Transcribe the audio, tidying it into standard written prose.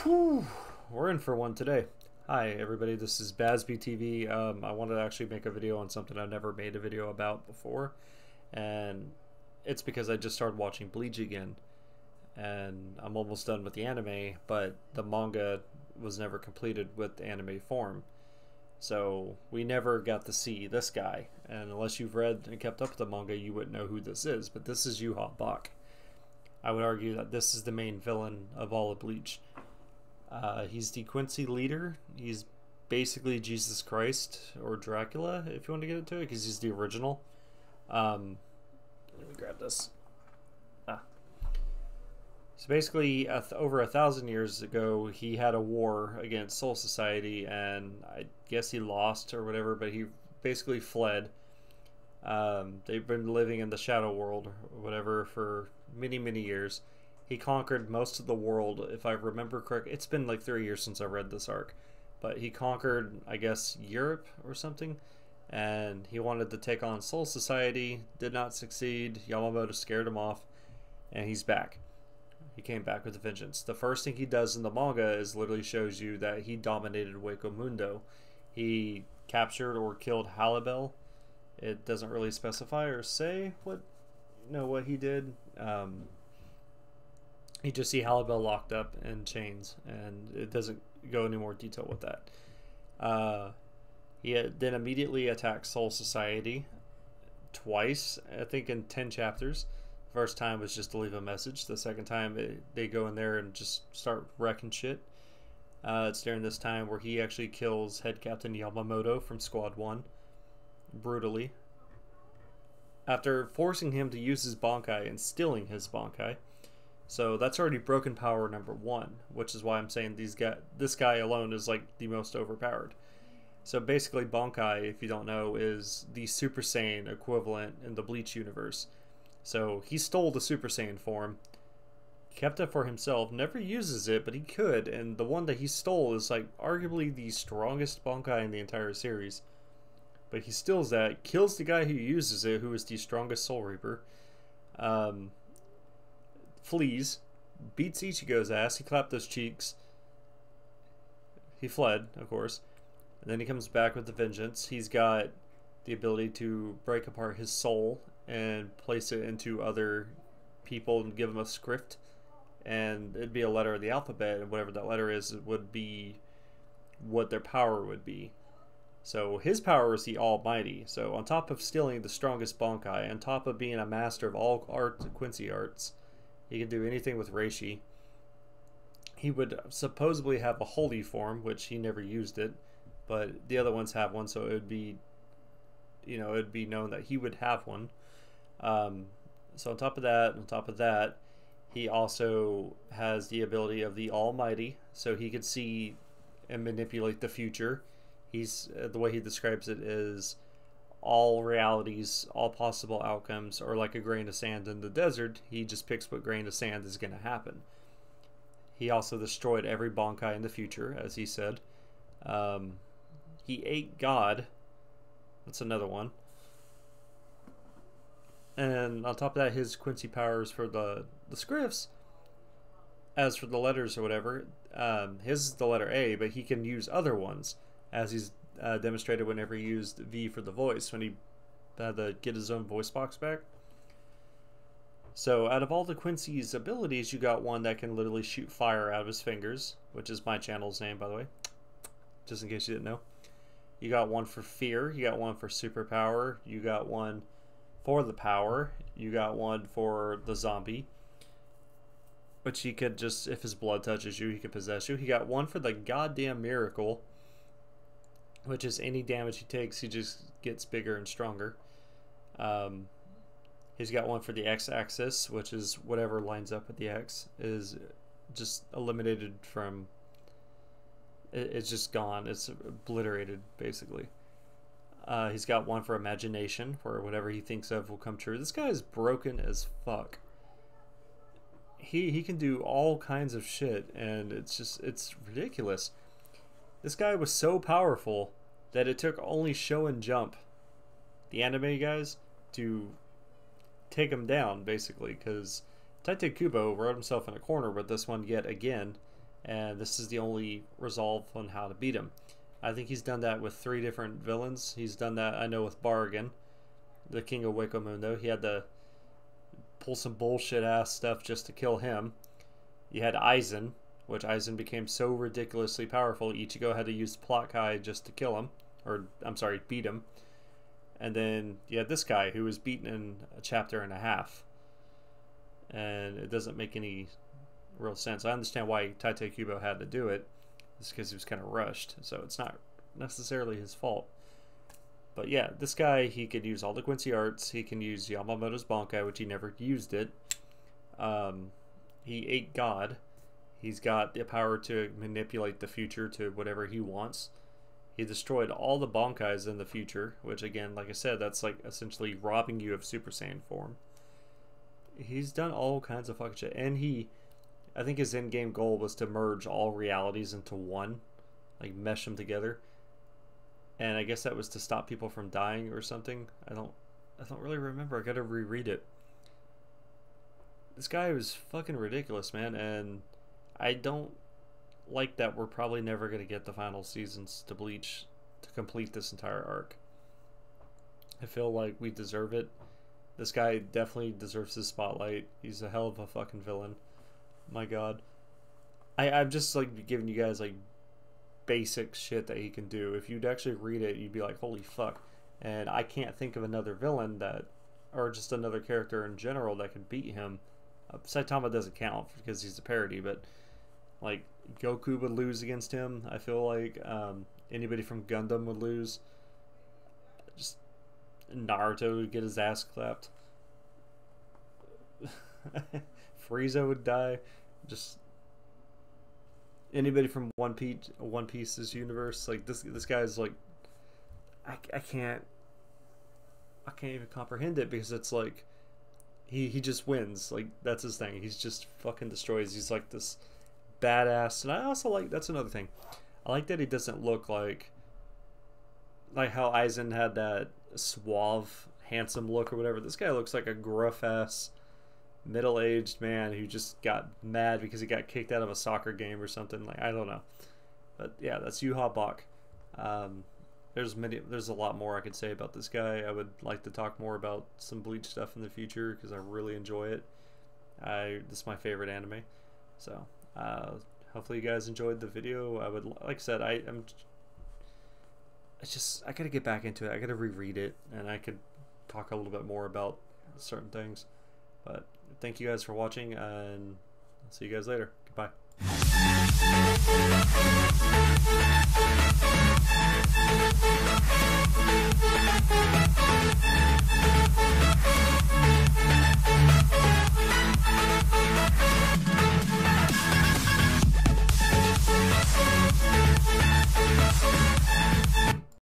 Whew, we're in for one today. Hi everybody, this is BazzbeTV. I wanted to actually make a video on something I've never made a video about before, and it's because I just started watching Bleach again, and I'm almost done with the anime, but the manga was never completed with anime form. So we never got to see this guy, and unless you've read and kept up with the manga, you wouldn't know who this is, but this is Juha Bach. I would argue that this is the main villain of all of Bleach. He's the Quincy leader. He's basically Jesus Christ or Dracula, if you want to get into it, because he's the original. Let me grab this. So basically, over 1,000 years ago, he had a war against Soul Society, and I guess he lost or whatever, but he basically fled. They've been living in the Shadow World or whatever for many, many years. He conquered most of the world, if I remember correctly. It's been like 3 years since I read this arc, but he conquered, I guess, Europe or something, and he wanted to take on Soul Society. Did not succeed. Yamamoto scared him off, and he's back. He came back with a vengeance. The first thing he does in the manga is literally shows you that he dominated Hueco Mundo. He captured or killed Halibel. It doesn't really specify or say what he did. You just see Halibel locked up in chains, and it doesn't go any more detail with that. He then immediately attacks Soul Society twice, I think in 10 chapters. The first time was just to leave a message. The second time they go in there and just start wrecking shit. It's during this time where he actually kills Head Captain Yamamoto from Squad 1 brutally, after forcing him to use his Bankai and stealing his Bankai. So that's already broken power number 1, which is why I'm saying this guy alone is like the most overpowered. So basically Bankai, if you don't know, is the Super Saiyan equivalent in the Bleach universe. So he stole the Super Saiyan form, kept it for himself, never uses it, but he could, and the one that he stole is like arguably the strongest Bankai in the entire series. But he steals that, kills the guy who uses it, who is the strongest Soul Reaper, flees, beats Ichigo's ass, he clapped those cheeks, he fled, of course, and then he comes back with the vengeance. He's got the ability to break apart his soul and place it into other people and give them a script, and it'd be a letter of the alphabet, and whatever that letter is, it would be what their power would be. So his power is the Almighty. So on top of stealing the strongest Bankai, on top of being a master of all Quincy arts, he can do anything with Reishi. He would supposedly have a holy form, which he never used it, but the other ones have one, so it would be, it'd be known that he would have one. So on top of that, he also has the ability of the Almighty, so he could see and manipulate the future. He's the way he describes it is all realities, all possible outcomes are like a grain of sand in the desert. He just picks what grain of sand is going to happen. He also destroyed every Bankai in the future, as he said. He ate God. That's another one. And on top of that, his Quincy powers for the scripts. As for the letters or whatever, his is the letter A, but he can use other ones, as he's demonstrated whenever he used V for the voice, when he had to get his own voice box back. So out of all the Quincy's abilities, you got one that can literally shoot fire out of his fingers, which is my channel's name, by the way, just in case you didn't know. You got one for fear, you got one for superpower, you got one for the power, you got one for the zombie, which he could just, if his blood touches you, he could possess you. He got one for the goddamn miracle, which is any damage he takes, he just gets bigger and stronger. He's got one for the X-axis, which is whatever lines up with the X is just eliminated from. It's just gone. It's obliterated, basically. He's got one for imagination, where whatever he thinks of will come true. This guy is broken as fuck. He can do all kinds of shit, and it's ridiculous. This guy was so powerful that it took only Show and Jump, the anime guys, to take him down, basically, because Tite Kubo wrote himself in a corner with this one yet again, and this is the only resolve on how to beat him. I think he's done that with 3 different villains. He's done that, I know, with Bargain, the King of Wiccamundo. He had to pull some bullshit ass stuff just to kill him. You had Aizen, which Aizen became so ridiculously powerful, Ichigo had to use Plot Kai just to kill him. Or, I'm sorry, beat him. And then you had this guy who was beaten in a chapter and a half. And it doesn't make any real sense. I understand why Tite Kubo had to do it. It's because he was kind of rushed. So it's not necessarily his fault. But yeah, this guy, he could use all the Quincy arts. He can use Yamamoto's Bankai, which he never used it. He ate God. He's got the power to manipulate the future to whatever he wants. He destroyed all the Bankais in the future, which again, like I said, that's like essentially robbing you of Super Saiyan form. He's done all kinds of fucking shit. And I think his end game goal was to merge all realities into one. Like mesh them together. And I guess that was to stop people from dying or something. I don't really remember. I gotta reread it. This guy was fucking ridiculous, man, and I don't like that we're probably never gonna get the final seasons to Bleach to complete this entire arc. I feel like we deserve it. This guy definitely deserves his spotlight. He's a hell of a fucking villain. My god. I'm just like giving you guys like basic shit that he can do. If you'd actually read it, you'd be like, holy fuck. And I can't think of another villain that, or just another character in general that could beat him. Saitama doesn't count because he's a parody, but like Goku would lose against him. I feel like anybody from Gundam would lose. Just Naruto would get his ass clapped. Frieza would die. Just anybody from One Piece's universe, like this guy's like, I can't even comprehend it, because it's like he just wins. Like that's his thing. He's just fucking destroys. He's like this badass. And I also like, that's another thing, I like that he doesn't look like how Aizen had that suave, handsome look or whatever. This guy looks like a gruff ass middle-aged man who just got mad because he got kicked out of a soccer game or something. Like, I don't know. But yeah, that's Juha Bach. There's a lot more I could say about this guy. I would like to talk more about some Bleach stuff in the future because I really enjoy it. This is my favorite anime. So hopefully you guys enjoyed the video. I would, like I said, I gotta get back into it. I gotta reread it, and I could talk a little bit more about certain things. But thank you guys for watching, and I'll see you guys later. Goodbye.